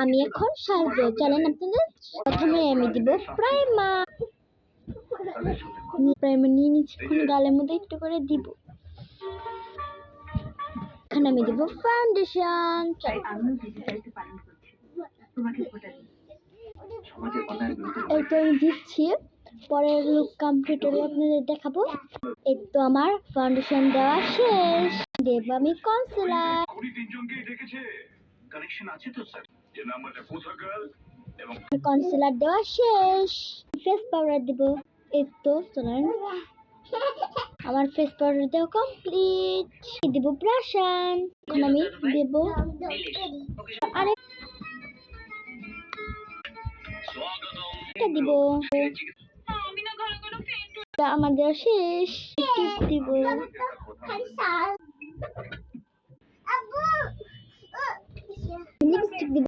আমি এখন সাজবো, চলেন আপনাদের। প্রথমে আমি দিব প্রাইমার। প্রাইমার নিয়ে নিচ্ছি, এখন গালের মধ্যে একটু করে দিব। এখানে আমি দিব ফাউন্ডেশন। এই তো আমি দিচ্ছি, পরের লুক কমপ্লিট হলে আপনাদের দেখাবো। এই তো আমার ফাউন্ডেশন দেওয়া শেষ। দেব আমি কনসিলার। কনসিলার দেওয়া শেষ, ফেস পাউডার দিব। এই তো চলেন, আমার ফেস পাউডার দেওয়া কমপ্লিট। দিব ব্রাশন, এখন আমি দেব আরেকটা দিব। আমাদের শেষ, দিব লিপস্টিক দিব।